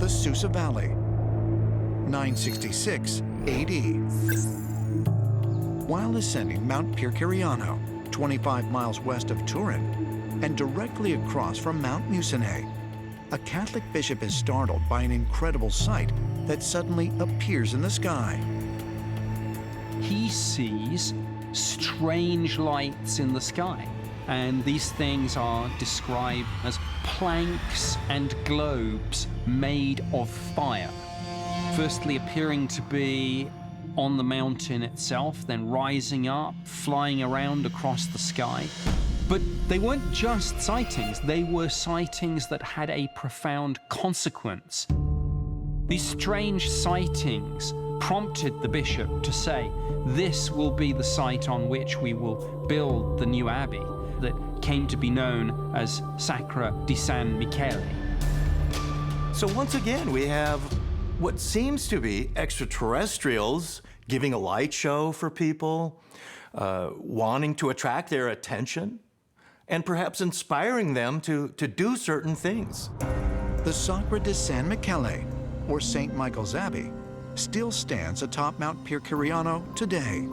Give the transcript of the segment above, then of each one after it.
the Susa Valley, 966 AD. While ascending Mount Pircariano, 25 miles west of Turin, and directly across from Mount Musone, a Catholic bishop is startled by an incredible sight that suddenly appears in the sky. He sees strange lights in the sky, and these things are described as planks and globes made of fire, firstly appearing to be on the mountain itself, then rising up, flying around across the sky. But they weren't just sightings, they were sightings that had a profound consequence. These strange sightings prompted the bishop to say, this will be the site on which we will build the new abbey that came to be known as Sacra di San Michele. So once again, we have what seems to be extraterrestrials giving a light show for people, wanting to attract their attention, and perhaps inspiring them to do certain things. The Sacra di San Michele, or St. Michael's Abbey, still stands atop Mount Pircariano today.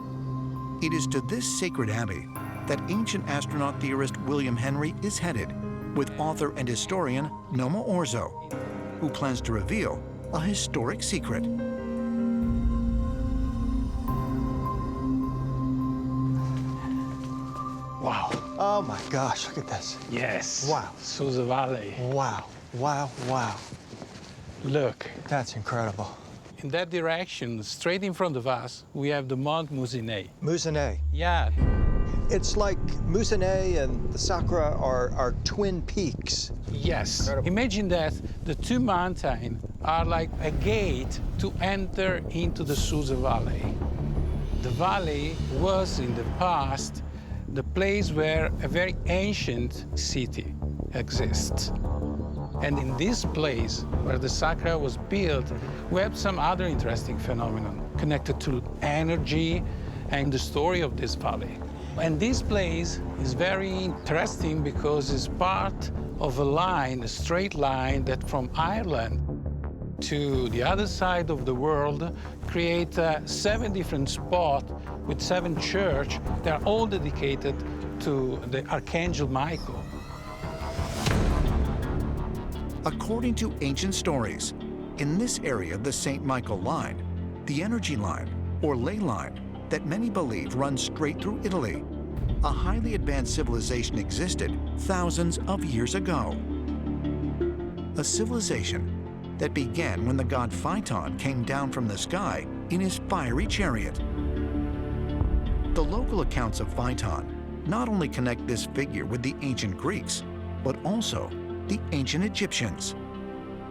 It is to this sacred abbey that ancient astronaut theorist William Henry is headed, with author and historian Noma Orzo, who plans to reveal a historic secret. Wow. Oh my gosh, look at this. Yes. Wow. Susa Valley. Wow, wow, wow. Look. That's incredible. In that direction, straight in front of us, we have the Mount Musine. Musone. Yeah. It's like Musone and the Sacra are twin peaks. Yes. Incredible. Imagine that the two mountains are like a gate to enter into the Susa Valley. The valley was in the past the place where a very ancient city exists. And in this place, where the Sacra was built, we have some other interesting phenomenon connected to energy and the story of this valley. And this place is very interesting because it's part of a line, a straight line that from Ireland to the other side of the world create 7 different spots with 7 churches. They're all dedicated to the Archangel Michael. According to ancient stories, in this area of the St. Michael line, the energy line, or ley line, that many believe runs straight through Italy, a highly advanced civilization existed thousands of years ago. A civilization that began when the god Phaeton came down from the sky in his fiery chariot. The local accounts of Phaeton not only connect this figure with the ancient Greeks, but also the ancient Egyptians.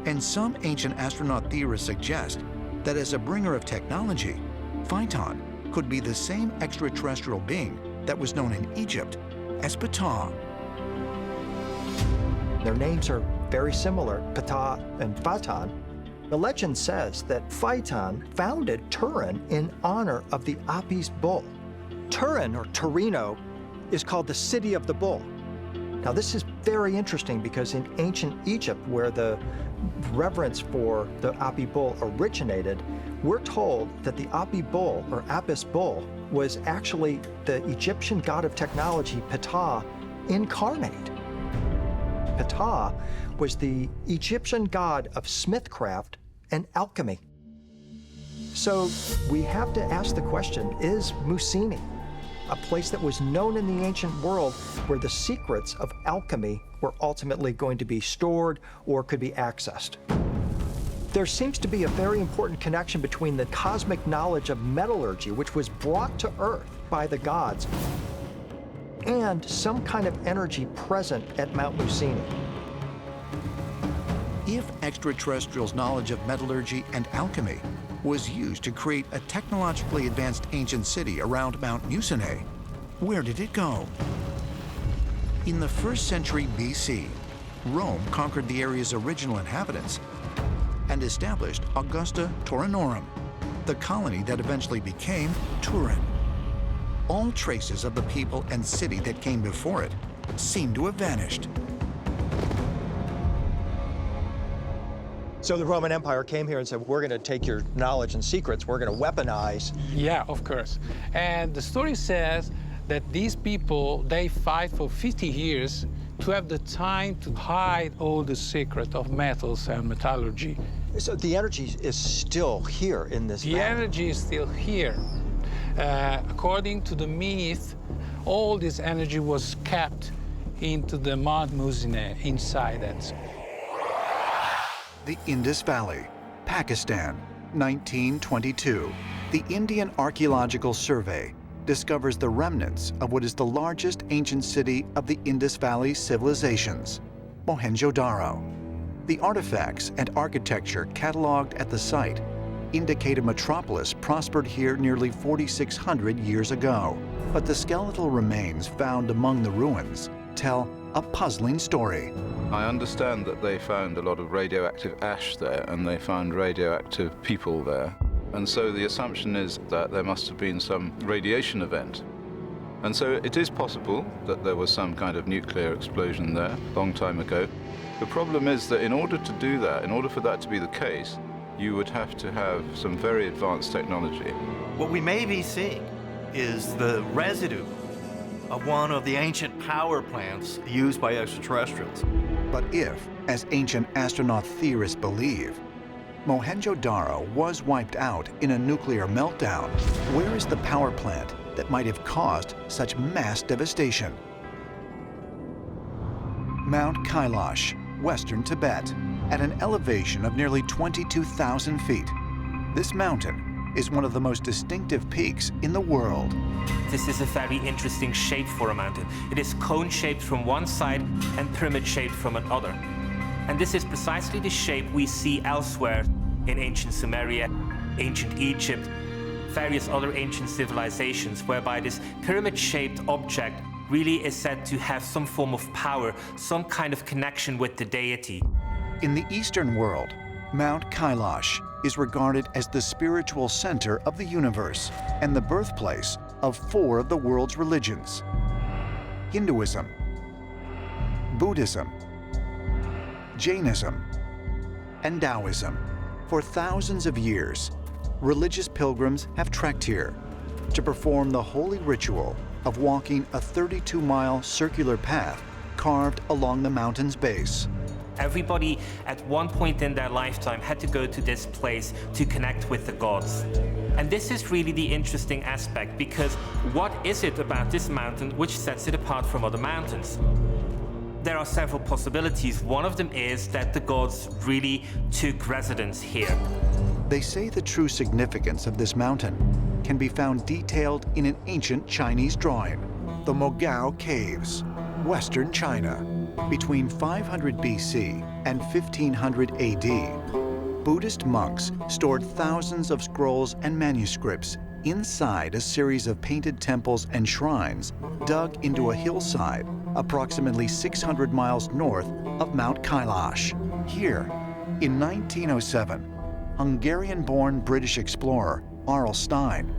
And some ancient astronaut theorists suggest that as a bringer of technology, Phaeton could be the same extraterrestrial being that was known in Egypt as Ptah. Their names are very similar, Ptah and Phaeton. The legend says that Phaeton founded Turin in honor of the Apis bull. Turin, or Torino, is called the city of the bull. Now, this is very interesting because in ancient Egypt, where the reverence for the Apis bull originated, we're told that the Apis bull, or Apis bull, was actually the Egyptian god of technology, Ptah, incarnate. Ptah was the Egyptian god of smithcraft and alchemy. So we have to ask the question, is Musine a place that was known in the ancient world where the secrets of alchemy were ultimately going to be stored or could be accessed? There seems to be a very important connection between the cosmic knowledge of metallurgy, which was brought to Earth by the gods, and some kind of energy present at Mount Musine. If extraterrestrials' knowledge of metallurgy and alchemy was used to create a technologically advanced ancient city around Mount Musone, where did it go? In the 1st century BC, Rome conquered the area's original inhabitants and established Augusta Taurinorum, the colony that eventually became Turin. All traces of the people and city that came before it seem to have vanished. So the Roman Empire came here and said, we're going to take your knowledge and secrets, we're going to weaponize. Yeah, of course. And the story says that these people, they fight for 50 years to have the time to hide all the secret of metals and metallurgy. So the energy is still here in this The valley. energy is still here. According to the myth, all this energy was kept into the Mount Musine inside it. The Indus Valley, Pakistan, 1922. The Indian Archaeological Survey discovers the remnants of what is the largest ancient city of the Indus Valley civilizations, Mohenjodaro. The artifacts and architecture cataloged at the site indicate a metropolis prospered here nearly 4,600 years ago. But the skeletal remains found among the ruins tell a puzzling story. I understand that they found a lot of radioactive ash there, and they found radioactive people there. And so the assumption is that there must have been some radiation event. And so it is possible that there was some kind of nuclear explosion there a long time ago. The problem is that in order to do that, in order for that to be the case, you would have to have some very advanced technology. What we may be seeing is the residue of one of the ancient power plants used by extraterrestrials. But if, as ancient astronaut theorists believe, Mohenjo-Daro was wiped out in a nuclear meltdown, where is the power plant that might have caused such mass devastation? Mount Kailash, western Tibet, at an elevation of nearly 22,000 feet. This mountain is one of the most distinctive peaks in the world. This is a very interesting shape for a mountain. It is cone-shaped from one side and pyramid-shaped from another. And this is precisely the shape we see elsewhere in ancient Sumeria, ancient Egypt, various other ancient civilizations, whereby this pyramid-shaped object really is said to have some form of power, some kind of connection with the deity. In the Eastern world, Mount Kailash is regarded as the spiritual center of the universe and the birthplace of 4 of the world's religions: Hinduism, Buddhism, Jainism, and Taoism. For thousands of years, religious pilgrims have trekked here to perform the holy ritual of walking a 32-mile circular path carved along the mountain's base. Everybody at one point in their lifetime had to go to this place to connect with the gods. And this is really the interesting aspect, because what is it about this mountain which sets it apart from other mountains? There are several possibilities. One of them is that the gods really took residence here. They say the true significance of this mountain can be found detailed in an ancient Chinese drawing, the Mogao Caves, western China. Between 500 BC and 1500 AD, Buddhist monks stored thousands of scrolls and manuscripts inside a series of painted temples and shrines dug into a hillside approximately 600 miles north of Mount Kailash. Here, in 1907, Hungarian-born British explorer R.L. Stein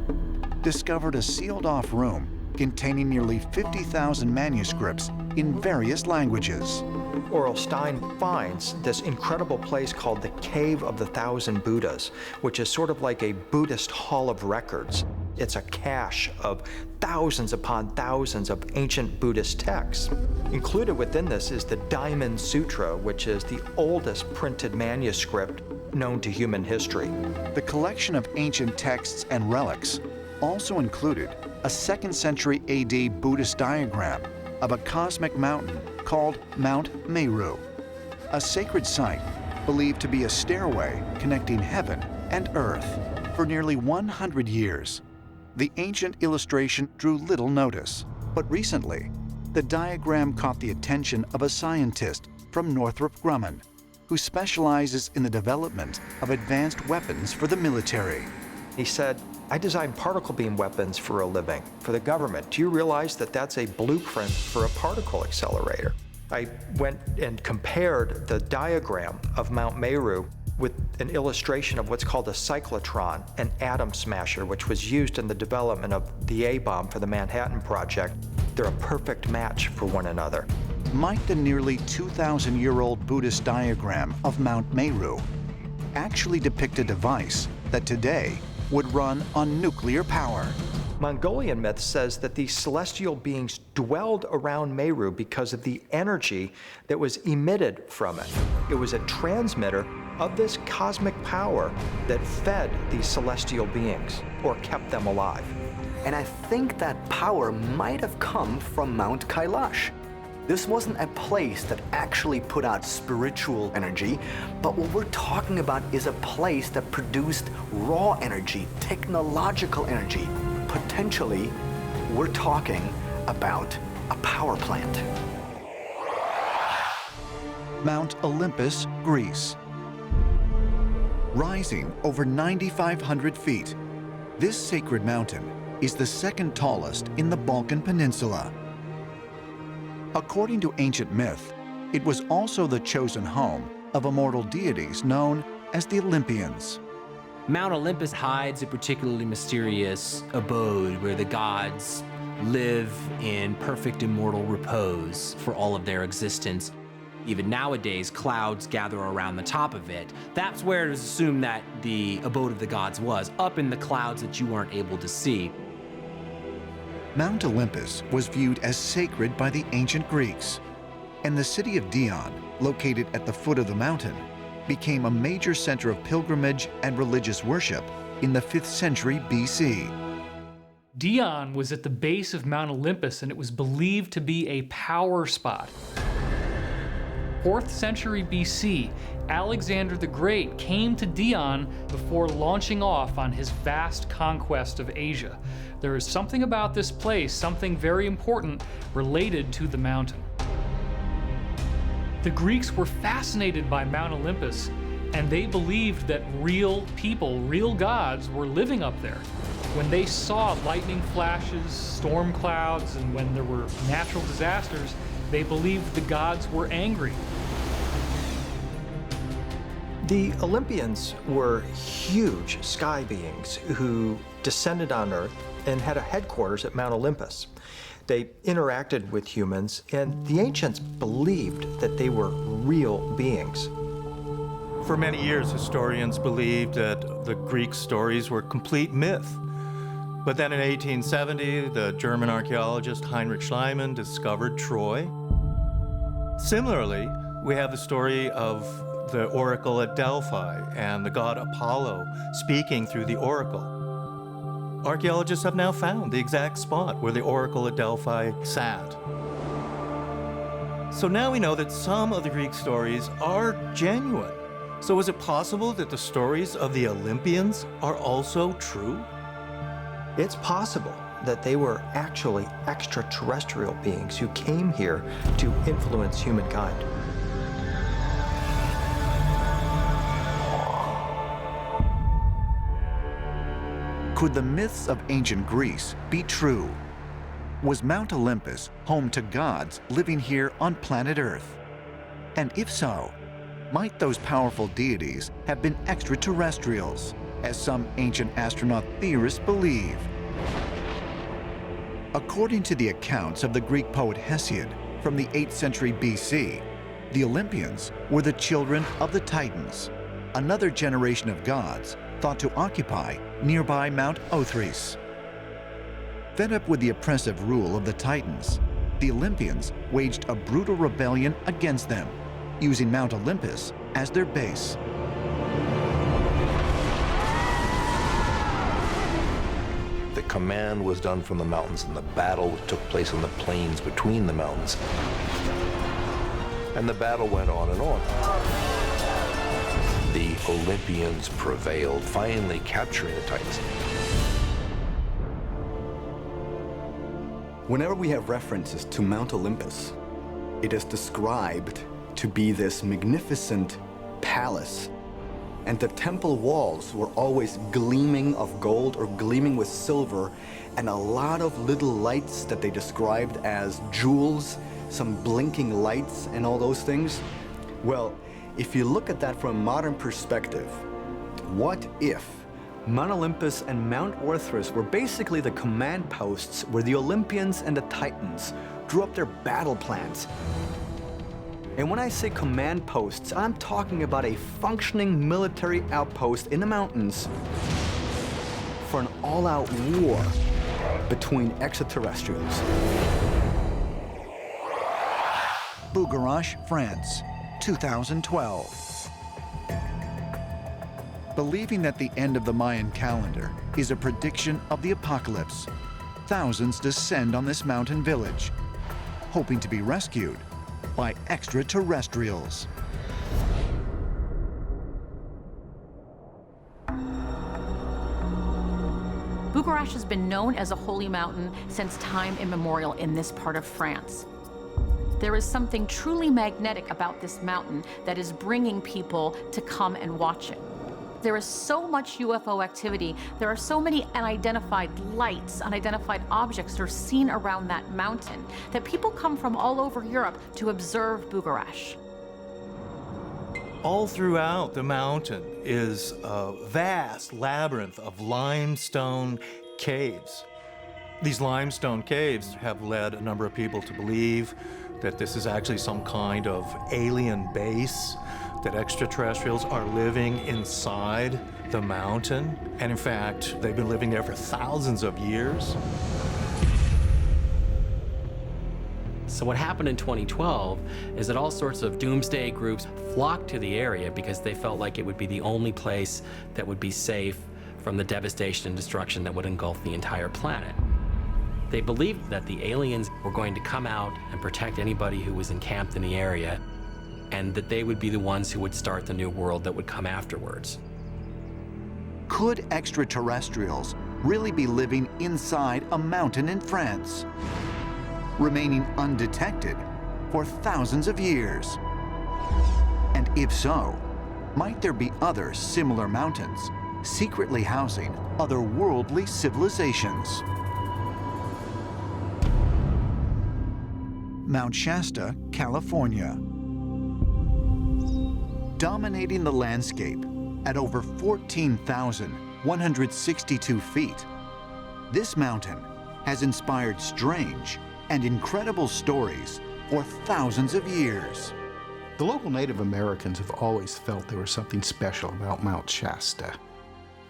discovered a sealed-off room containing nearly 50,000 manuscripts in various languages. Oral Stein finds this incredible place called the Cave of the Thousand Buddhas, which is sort of like a Buddhist hall of records. It's a cache of thousands upon thousands of ancient Buddhist texts. Included within this is the Diamond Sutra, which is the oldest printed manuscript known to human history. The collection of ancient texts and relics also included a 2nd century AD Buddhist diagram of a cosmic mountain called Mount Meru, a sacred site believed to be a stairway connecting heaven and earth. For nearly 100 years, the ancient illustration drew little notice, but recently, the diagram caught the attention of a scientist from Northrop Grumman, who specializes in the development of advanced weapons for the military. He said, I design particle beam weapons for a living, for the government. Do you realize that that's a blueprint for a particle accelerator? I went and compared the diagram of Mount Meru with an illustration of what's called a cyclotron, an atom smasher, which was used in the development of the A-bomb for the Manhattan Project. They're a perfect match for one another. Might the nearly 2,000-year-old Buddhist diagram of Mount Meru actually depict a device that today would run on nuclear power. Mongolian myth says that these celestial beings dwelled around Meru because of the energy that was emitted from it. It was a transmitter of this cosmic power that fed these celestial beings or kept them alive. And I think that power might have come from Mount Kailash. This wasn't a place that actually put out spiritual energy, but what we're talking about is a place that produced raw energy, technological energy. Potentially, we're talking about a power plant. Mount Olympus, Greece. Rising over 9,500 feet, this sacred mountain is the second tallest in the Balkan Peninsula. According to ancient myth, it was also the chosen home of immortal deities known as the Olympians. Mount Olympus hides a particularly mysterious abode where the gods live in perfect immortal repose for all of their existence. Even nowadays, clouds gather around the top of it. That's where it is assumed that the abode of the gods was, up in the clouds that you weren't able to see. Mount Olympus was viewed as sacred by the ancient Greeks, and the city of Dion, located at the foot of the mountain, became a major center of pilgrimage and religious worship in the 5th century BC. Dion was at the base of Mount Olympus, and it was believed to be a power spot. 4th century BC, Alexander the Great came to Dion before launching off on his vast conquest of Asia. There is something about this place, something very important related to the mountain. The Greeks were fascinated by Mount Olympus, and they believed that real people, real gods, were living up there. When they saw lightning flashes, storm clouds, and when there were natural disasters, they believed the gods were angry. The Olympians were huge sky beings who descended on Earth and had a headquarters at Mount Olympus. They interacted with humans, and the ancients believed that they were real beings. For many years, historians believed that the Greek stories were complete myth. But then in 1870, the German archaeologist Heinrich Schliemann discovered Troy. Similarly, we have the story of the oracle at Delphi and the god Apollo speaking through the oracle. Archaeologists have now found the exact spot where the oracle at Delphi sat. So now we know that some of the Greek stories are genuine. So is it possible that the stories of the Olympians are also true? It's possible that they were actually extraterrestrial beings who came here to influence humankind. Could the myths of ancient Greece be true? Was Mount Olympus home to gods living here on planet Earth? And if so, might those powerful deities have been extraterrestrials, as some ancient astronaut theorists believe? According to the accounts of the Greek poet Hesiod from the 8th century BC, the Olympians were the children of the Titans, another generation of gods thought to occupy nearby Mount Othrys. Fed up with the oppressive rule of the Titans, the Olympians waged a brutal rebellion against them, using Mount Olympus as their base. The command was done from the mountains, and the battle took place on the plains between the mountains. And the battle went on and on. The Olympians prevailed, finally capturing the Titans. Whenever we have references to Mount Olympus, it is described to be this magnificent palace. And the temple walls were always gleaming of gold or gleaming with silver, and a lot of little lights that they described as jewels, some blinking lights and all those things. Well, if you look at that from a modern perspective, what if Mount Olympus and Mount Othrys were basically the command posts where the Olympians and the Titans drew up their battle plans? And when I say command posts, I'm talking about a functioning military outpost in the mountains for an all-out war between extraterrestrials. Bugarache, France, 2012. Believing that the end of the Mayan calendar is a prediction of the apocalypse, thousands descend on this mountain village, hoping to be rescued by extraterrestrials. Bugarache has been known as a holy mountain since time immemorial in this part of France. There is something truly magnetic about this mountain that is bringing people to come and watch it. There is so much UFO activity. There are so many unidentified lights, unidentified objects that are seen around that mountain that people come from all over Europe to observe Bugarache. All throughout the mountain is a vast labyrinth of limestone caves. These limestone caves have led a number of people to believe that this is actually some kind of alien base, that extraterrestrials are living inside the mountain. And in fact, they've been living there for thousands of years. So what happened in 2012 is that all sorts of doomsday groups flocked to the area because they felt like it would be the only place that would be safe from the devastation and destruction that would engulf the entire planet. They believed that the aliens were going to come out and protect anybody who was encamped in the area, and that they would be the ones who would start the new world that would come afterwards. Could extraterrestrials really be living inside a mountain in France, remaining undetected for thousands of years? And if so, might there be other similar mountains secretly housing otherworldly civilizations? Mount Shasta, California. Dominating the landscape at over 14,162 feet, this mountain has inspired strange and incredible stories for thousands of years. The local Native Americans have always felt there was something special about Mount Shasta.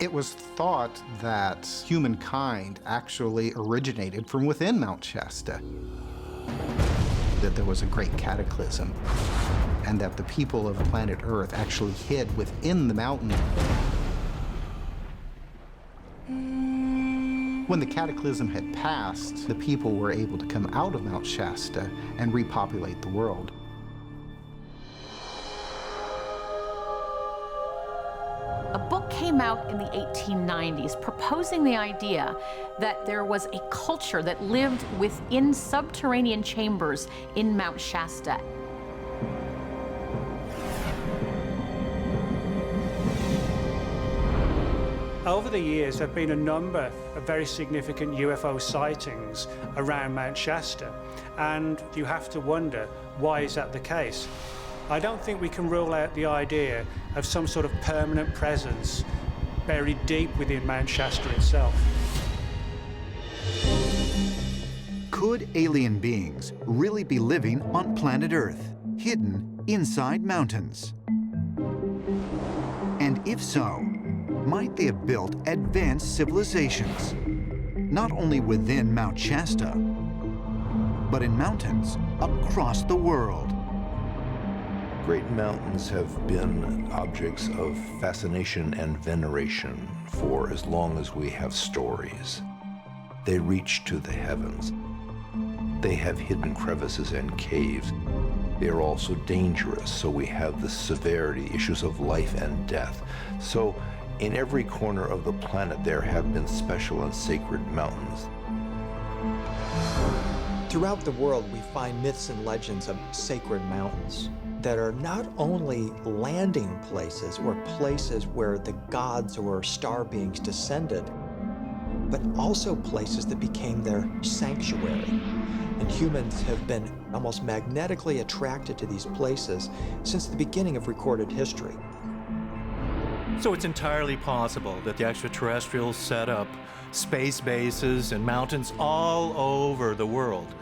It was thought that humankind actually originated from within Mount Shasta, that there was a great cataclysm, and that the people of planet Earth actually hid within the mountain. When the cataclysm had passed, the people were able to come out of Mount Shasta and repopulate the world. A book came out in the 1890s proposing the idea that there was a culture that lived within subterranean chambers in Mount Shasta. Over the years, there have been a number of very significant UFO sightings around Mount Shasta, and you have to wonder, why is that the case? I don't think we can rule out the idea of some sort of permanent presence buried deep within Mount Shasta itself. Could alien beings really be living on planet Earth, hidden inside mountains? And if so, might they have built advanced civilizations, not only within Mount Shasta, but in mountains across the world? Great mountains have been objects of fascination and veneration for as long as we have stories. They reach to the heavens. They have hidden crevices and caves. They are also dangerous, so we have the severity issues of life and death. So in every corner of the planet, there have been special and sacred mountains. Throughout the world, we find myths and legends of sacred mountains that are not only landing places or places where the gods or star beings descended, but also places that became their sanctuary. And humans have been almost magnetically attracted to these places since the beginning of recorded history. So it's entirely possible that the extraterrestrials set up space bases and mountains all over the world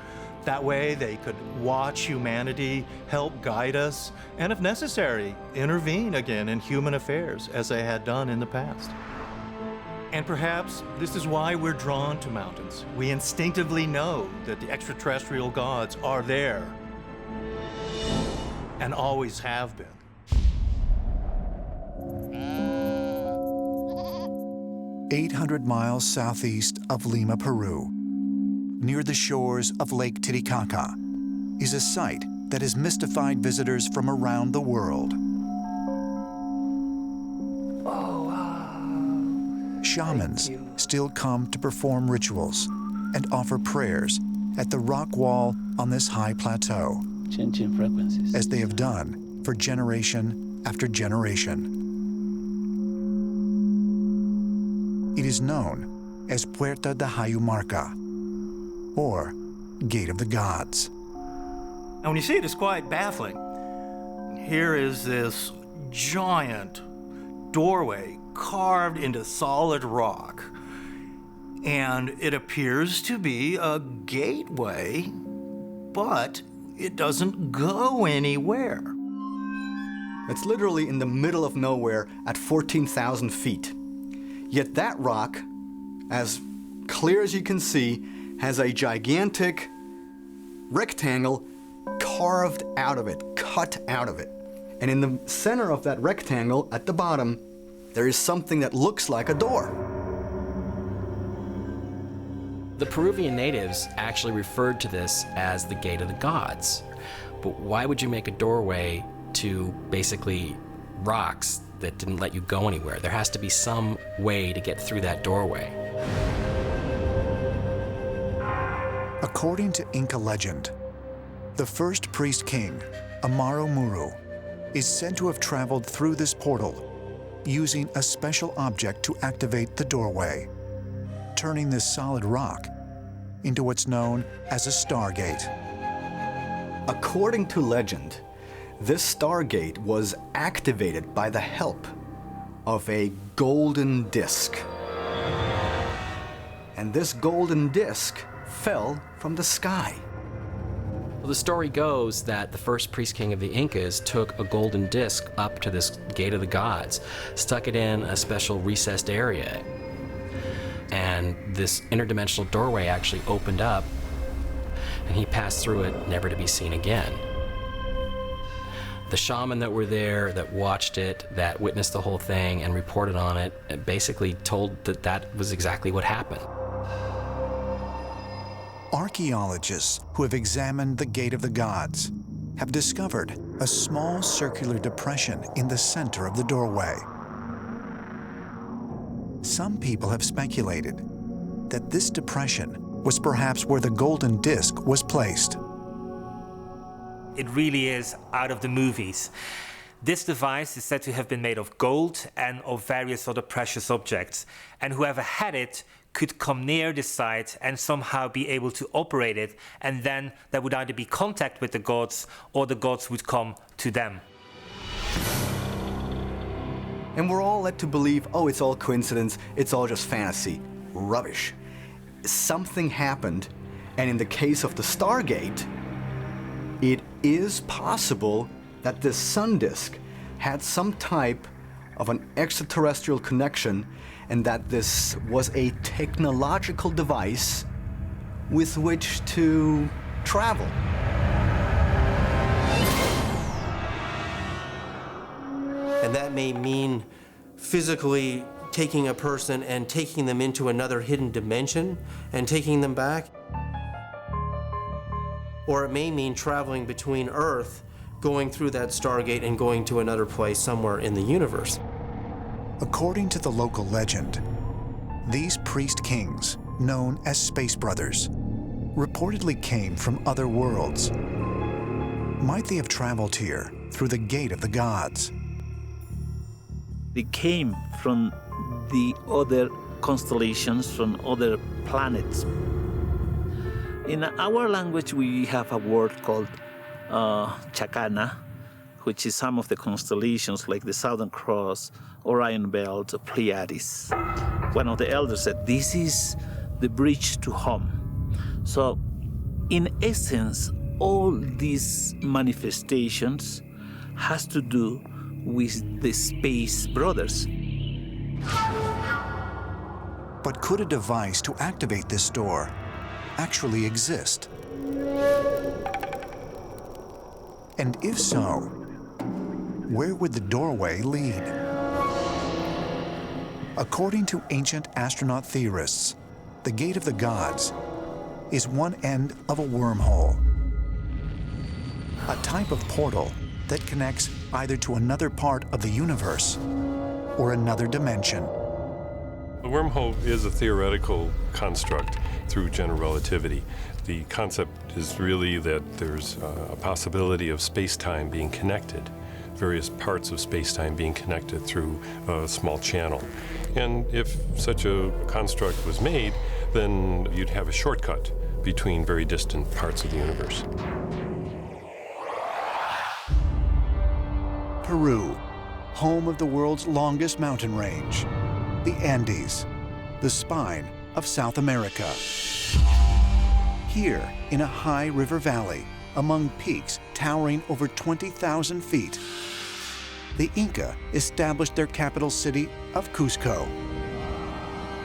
That way they could watch humanity, help guide us, and if necessary, intervene again in human affairs as they had done in the past. And perhaps this is why we're drawn to mountains. We instinctively know that the extraterrestrial gods are there and always have been. "800 miles southeast of Lima, Peru, near the shores of Lake Titicaca, is a site that has mystified visitors from around the world. Oh, wow. Shamans still come to perform rituals and offer prayers at the rock wall on this high plateau, Changing frequencies. as they have done for generation after generation. It is known as Puerta de Hayumarca, or Gate of the Gods. And when you see it, it's quite baffling. Here is this giant doorway carved into solid rock, and it appears to be a gateway, but it doesn't go anywhere. It's literally in the middle of nowhere at 14,000 feet. Yet that rock, as clear as you can see, has a gigantic rectangle carved out of it, cut out of it. And in the center of that rectangle, at the bottom, there is something that looks like a door. The Peruvian natives actually referred to this as the Gate of the Gods. But why would you make a doorway to basically rocks that didn't let you go anywhere? There has to be some way to get through that doorway. According to Inca legend, the first priest king, Amaro Muru, is said to have traveled through this portal using a special object to activate the doorway, turning this solid rock into what's known as a stargate. According to legend, this stargate was activated by the help of a golden disc. And this golden disc fell from the sky. Well, the story goes that the first priest king of the Incas took a golden disc up to this Gate of the Gods, stuck it in a special recessed area, and this interdimensional doorway actually opened up, and he passed through it, never to be seen again. The shaman that were there, that watched it, that witnessed the whole thing and reported on it, basically told that that was exactly what happened. Archaeologists who have examined the Gate of the Gods have discovered a small circular depression in the center of the doorway. Some people have speculated that this depression was perhaps where the golden disc was placed. It really is out of the movies. This device is said to have been made of gold and of various other precious objects, and whoever had it could come near the site and somehow be able to operate it, and then there would either be contact with the gods or the gods would come to them. And we're all led to believe, oh, it's all coincidence, it's all just fantasy. Rubbish. Something happened, and in the case of the Stargate, it is possible that this sun disk had some type of an extraterrestrial connection, and that this was a technological device with which to travel. And that may mean physically taking a person and taking them into another hidden dimension and taking them back. Or it may mean traveling between Earth, going through that Stargate and going to another place somewhere in the universe. According to the local legend, these priest kings, known as Space Brothers, reportedly came from other worlds. Might they have traveled here through the Gate of the Gods? They came from the other constellations, from other planets. In our language, we have a word called Chacana, which is some of the constellations like the Southern Cross, Orion Belt, Pleiades. One of the elders said, this is the bridge to home. So In essence, all these manifestations has to do with the space brothers. But could a device to activate this door actually exist? And if so, where would the doorway lead? According to ancient astronaut theorists, the Gate of the Gods is one end of a wormhole, a type of portal that connects either to another part of the universe or another dimension. The wormhole is a theoretical construct through general relativity. The concept is really that there's a possibility of space-time being connected, various parts of space-time being connected through a small channel. And if such a construct was made, then you'd have a shortcut between very distant parts of the universe. Peru, home of the world's longest mountain range, the Andes, the spine of South America. Here, in a high river valley, among peaks towering over 20,000 feet, the Inca established their capital city of Cusco,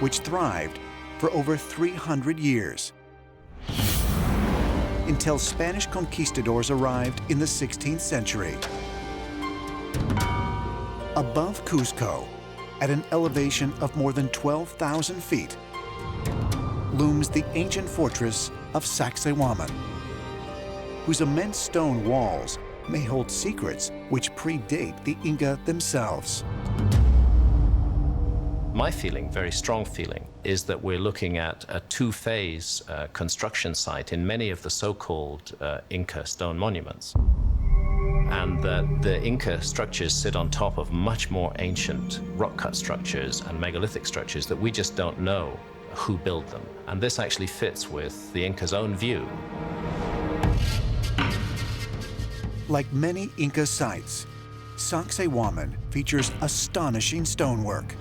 which thrived for over 300 years, until Spanish conquistadors arrived in the 16th century. Above Cusco, at an elevation of more than 12,000 feet, looms the ancient fortress of Sacsayhuaman, whose immense stone walls may hold secrets which predate the Inca themselves. My feeling, very strong feeling, is that we're looking at a two-phase construction site in many of the so-called Inca stone monuments, and that the Inca structures sit on top of much more ancient rock-cut structures and megalithic structures that we just don't know who built them. And this actually fits with the Inca's own view. Like many Inca sites, Sacsayhuaman features astonishing stonework,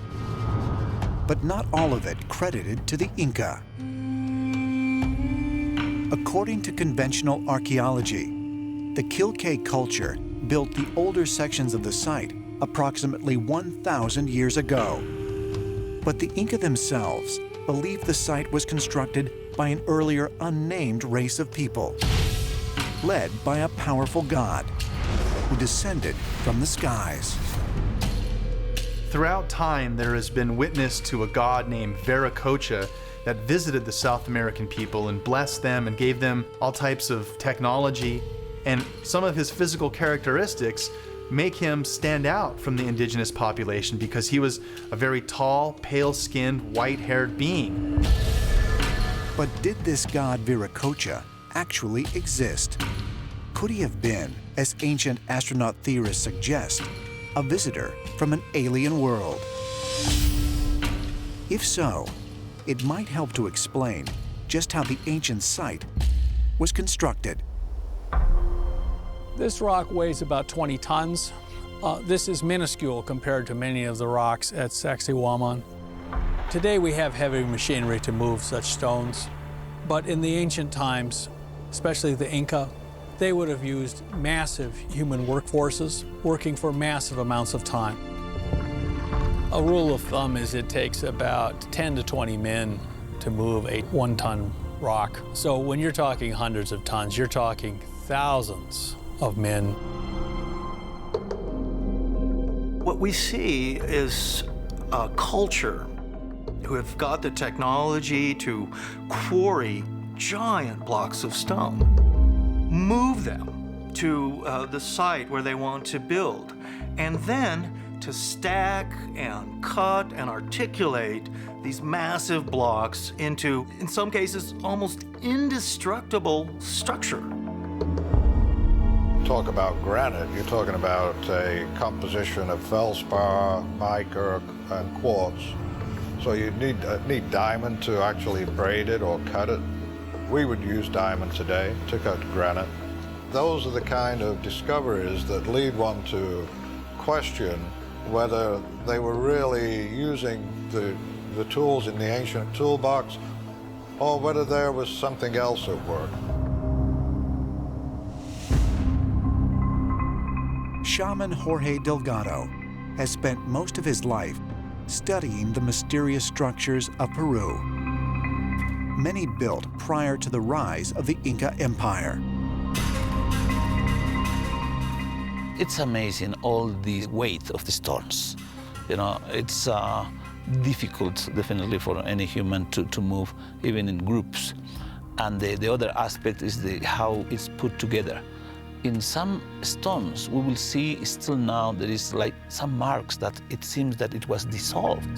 but not all of it credited to the Inca. According to conventional archaeology, the Quilque culture built the older sections of the site approximately 1,000 years ago. But the Inca themselves believed the site was constructed by an earlier unnamed race of people, led by a powerful god who descended from the skies. Throughout time, there has been witness to a god named Viracocha that visited the South American people and blessed them and gave them all types of technology. And some of his physical characteristics make him stand out from the indigenous population because he was a very tall, pale-skinned, white-haired being. But did this god Viracocha actually exist? Could he have been, as ancient astronaut theorists suggest, a visitor from an alien world? If so, it might help to explain just how the ancient site was constructed. This rock weighs about 20 tons. This is minuscule compared to many of the rocks at Sacsayhuaman. Today we have heavy machinery to move such stones, but in the ancient times, especially the Inca, they would have used massive human workforces working for massive amounts of time. A rule of thumb is it takes about 10 to 20 men to move a 1-ton rock. So when you're talking hundreds of tons, you're talking thousands of men. What we see is a culture who have got the technology to quarry giant blocks of stone, move them to the site where they want to build, and then to stack and cut and articulate these massive blocks into, in some cases, almost indestructible structure. Talk about granite, you're talking about a composition of feldspar, mica, and quartz. So you need diamond to actually braid it or cut it. We would use diamond today to cut granite. Those are the kind of discoveries that lead one to question whether they were really using the tools in the ancient toolbox or whether there was something else at work. shaman Jorge Delgado has spent most of his life studying the mysterious structures of Peru, many built prior to the rise of the Inca Empire. It's amazing, all the weight of the stones. You know, it's difficult, definitely, for any human to move, even in groups. And the other aspect is how it's put together. In some stones, we will see still now there is like some marks that it seems that it was dissolved.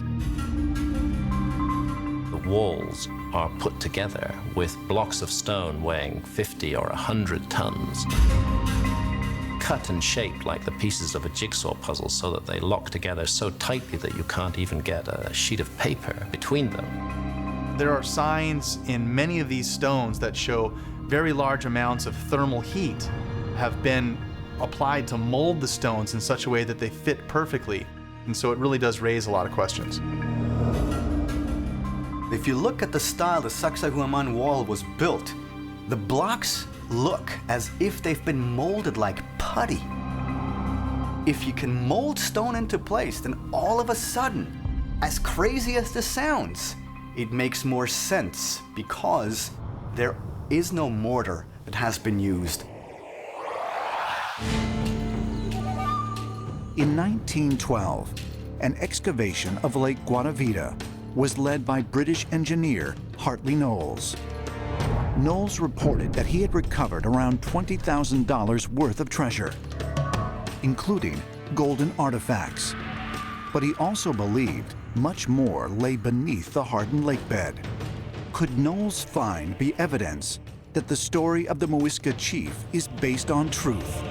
The walls are put together with blocks of stone weighing 50 or 100 tons, cut and shaped like the pieces of a jigsaw puzzle so that they lock together so tightly that you can't even get a sheet of paper between them. There are signs in many of these stones that show very large amounts of thermal heat have been applied to mold the stones in such a way that they fit perfectly. And so it really does raise a lot of questions. If you look at the style the Sacsayhuaman wall was built, the blocks look as if they've been molded like putty. If you can mold stone into place, then all of a sudden, as crazy as this sounds, it makes more sense because there is no mortar that has been used. In 1912, an excavation of Lake Guatavita was led by British engineer Hartley Knowles. Knowles reported that he had recovered around $20,000 worth of treasure, including golden artifacts. But he also believed much more lay beneath the hardened lake bed. Could Knowles' find be evidence that the story of the Muisca chief is based on truth?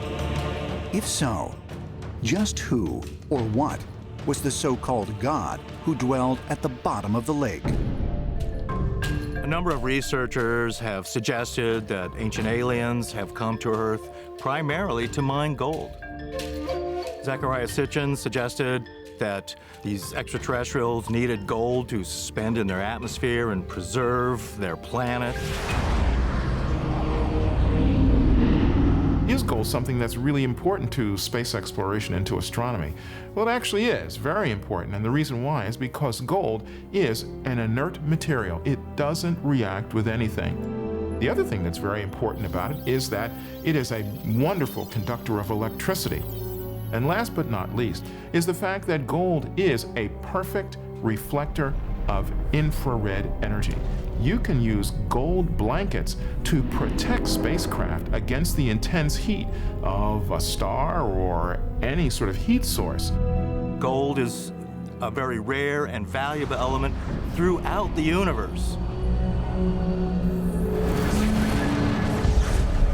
If so, just who or what was the so-called god who dwelled at the bottom of the lake? A number of researchers have suggested that ancient aliens have come to Earth primarily to mine gold. Zechariah Sitchin suggested that these extraterrestrials needed gold to suspend in their atmosphere and preserve their planet. Is gold something that's really important to space exploration and to astronomy? Well, it actually is very important, and the reason why is because gold is an inert material. It doesn't react with anything. The other thing that's very important about it is that it is a wonderful conductor of electricity. And last but not least is the fact that gold is a perfect reflector of infrared energy. You can use gold blankets to protect spacecraft against the intense heat of a star or any sort of heat source. Gold is a very rare and valuable element throughout the universe.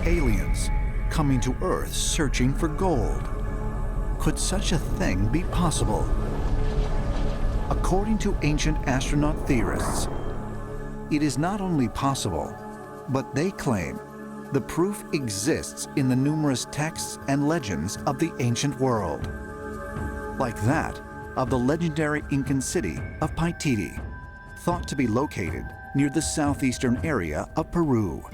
Aliens coming to Earth searching for gold. Could such a thing be possible? According to ancient astronaut theorists, it is not only possible, but they claim the proof exists in the numerous texts and legends of the ancient world, like that of the legendary Incan city of Paititi, thought to be located near the southeastern area of Peru.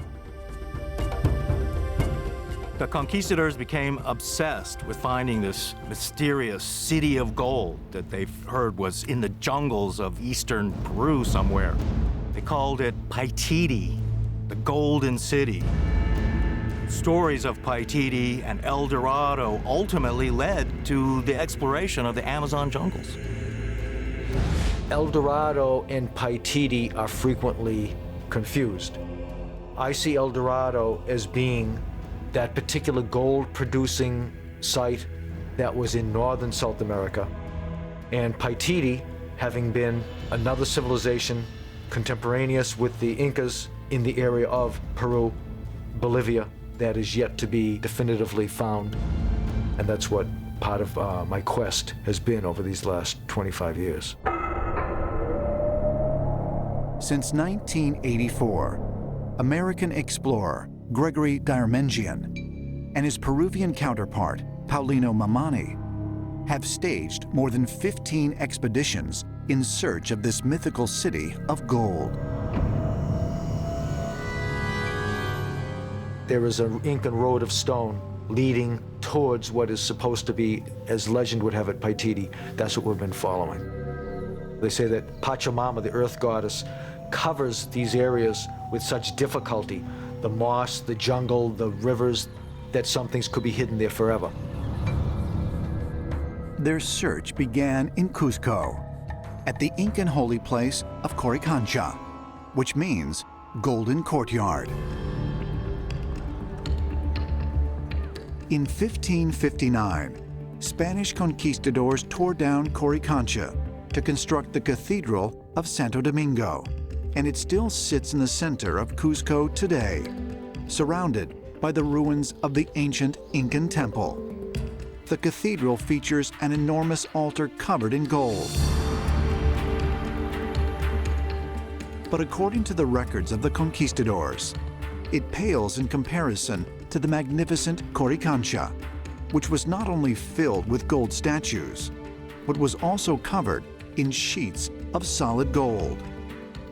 The conquistadors became obsessed with finding this mysterious city of gold that they heard was in the jungles of eastern Peru somewhere. They called it Paititi, the Golden City. Stories of Paititi and El Dorado ultimately led to the exploration of the Amazon jungles. El Dorado and Paititi are frequently confused. I see El Dorado as being that particular gold-producing site that was in northern South America, and Paititi having been another civilization contemporaneous with the Incas in the area of Peru, Bolivia, that is yet to be definitively found. And that's what part of my quest has been over these last 25 years. Since 1984, American explorer Gregory Garmengian and his Peruvian counterpart, Paulino Mamani, have staged more than 15 expeditions in search of this mythical city of gold. There is an Incan road of stone leading towards what is supposed to be, as legend would have it, Paititi. That's what we've been following. They say that Pachamama, the earth goddess, covers these areas with such difficulty, the moss, the jungle, the rivers, that some things could be hidden there forever. Their search began in Cuzco, at the Incan holy place of Coricancha, which means Golden Courtyard. In 1559, Spanish conquistadors tore down Coricancha to construct the Cathedral of Santo Domingo, and it still sits in the center of Cuzco today, surrounded by the ruins of the ancient Incan temple. The cathedral features an enormous altar covered in gold. But according to the records of the conquistadors, it pales in comparison to the magnificent Coricancha, which was not only filled with gold statues, but was also covered in sheets of solid gold.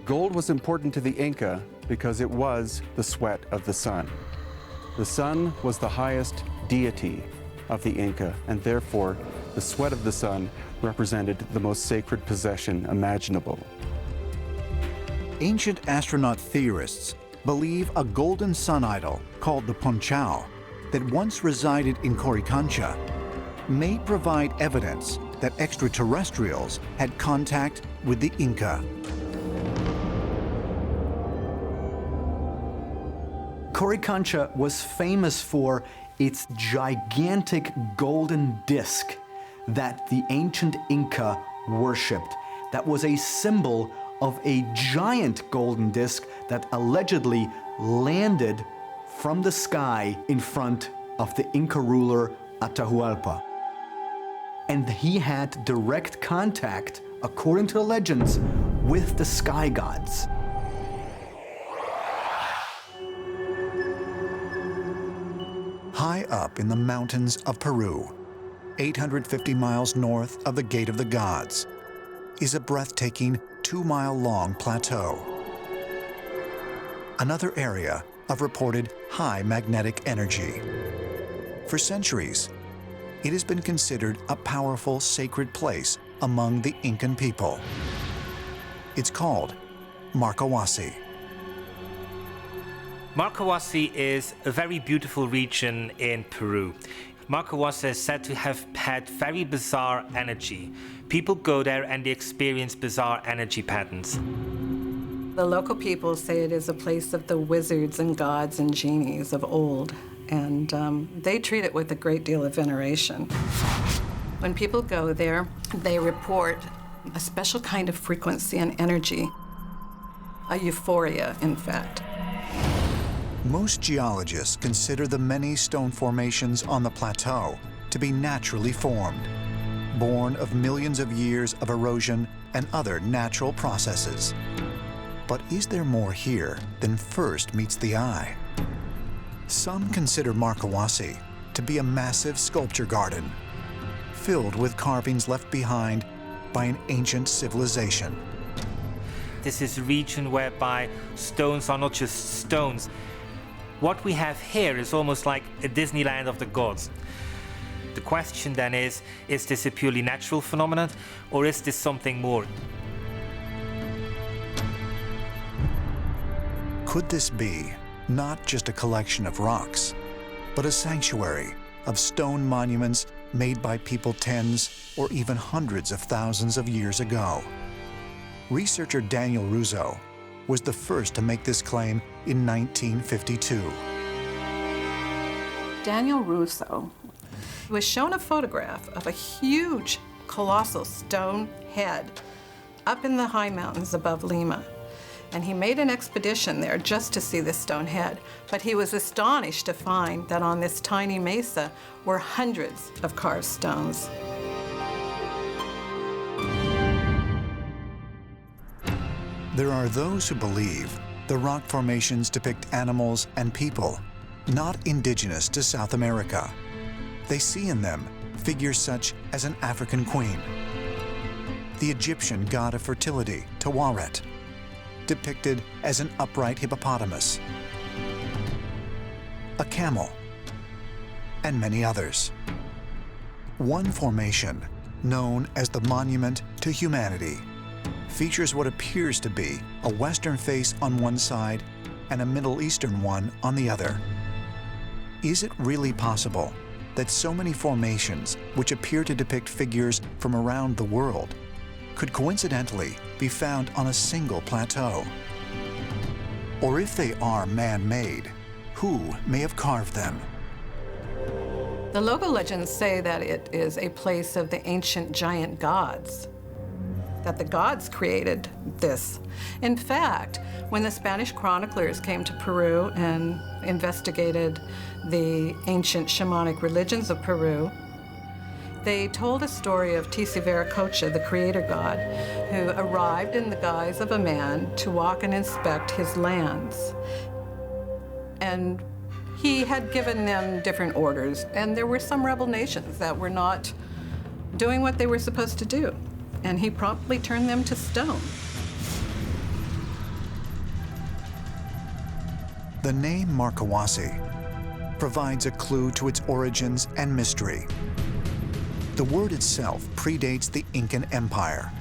Gold was important to the Inca because it was the sweat of the sun. The sun was the highest deity of the Inca, and therefore the sweat of the sun represented the most sacred possession imaginable. Ancient astronaut theorists believe a golden sun idol called the Ponchao that once resided in Coricancha may provide evidence that extraterrestrials had contact with the Inca. Coricancha was famous for its gigantic golden disc that the ancient Inca worshipped. That was a symbol of a giant golden disc that allegedly landed from the sky in front of the Inca ruler Atahualpa. And he had direct contact, according to the legends, with the sky gods. High up in the mountains of Peru, 850 miles north of the Gate of the Gods, is a breathtaking 2-mile-long plateau. Another area of reported high magnetic energy. For centuries, it has been considered a powerful sacred place among the Incan people. It's called Marawasi. Marawasi is a very beautiful region in Peru. Marawasi is said to have had very bizarre energy. People go there and they experience bizarre energy patterns. The local people say it is a place of the wizards and gods and genies of old, and they treat it with a great deal of veneration. When people go there, they report a special kind of frequency and energy, a euphoria, in fact. Most geologists consider the many stone formations on the plateau to be naturally formed, born of millions of years of erosion and other natural processes. But is there more here than first meets the eye? Some consider Marawasi to be a massive sculpture garden, filled with carvings left behind by an ancient civilization. This is a region whereby stones are not just stones. What we have here is almost like a Disneyland of the gods. The question then is this a purely natural phenomenon, or is this something more? Could this be not just a collection of rocks, but a sanctuary of stone monuments made by people tens or even hundreds of thousands of years ago? Researcher Daniel Russo was the first to make this claim in 1952. Daniel Russo was shown a photograph of a huge, colossal stone head up in the high mountains above Lima. And he made an expedition there just to see this stone head. But he was astonished to find that on this tiny mesa were hundreds of carved stones. There are those who believe the rock formations depict animals and people not indigenous to South America. They see in them figures such as an African queen, the Egyptian god of fertility, Tawaret, depicted as an upright hippopotamus, a camel, and many others. One formation, known as the Monument to Humanity, features what appears to be a Western face on one side and a Middle Eastern one on the other. Is it really possible that so many formations, which appear to depict figures from around the world, could coincidentally be found on a single plateau? Or if they are man-made, who may have carved them? The local legends say that it is a place of the ancient giant gods, that the gods created this. In fact, when the Spanish chroniclers came to Peru and investigated the ancient shamanic religions of Peru, they told a story of Viracocha, the creator god, who arrived in the guise of a man to walk and inspect his lands. And he had given them different orders, and there were some rebel nations that were not doing what they were supposed to do, and he promptly turned them to stone. The name Marawasi provides a clue to its origins and mystery. The word itself predates the Incan Empire.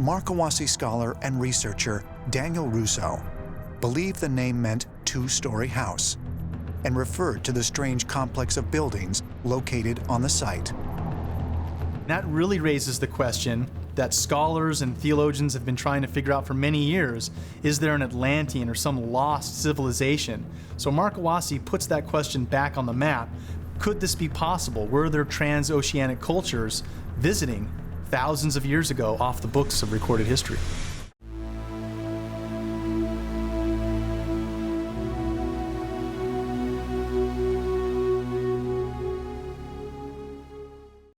Marawasi scholar and researcher Daniel Russo believed the name meant two-story house and referred to the strange complex of buildings located on the site. That really raises the question that scholars and theologians have been trying to figure out for many years. Is there an Atlantean or some lost civilization? So Marawasi puts that question back on the map. Could this be possible? Were there transoceanic cultures visiting thousands of years ago off the books of recorded history?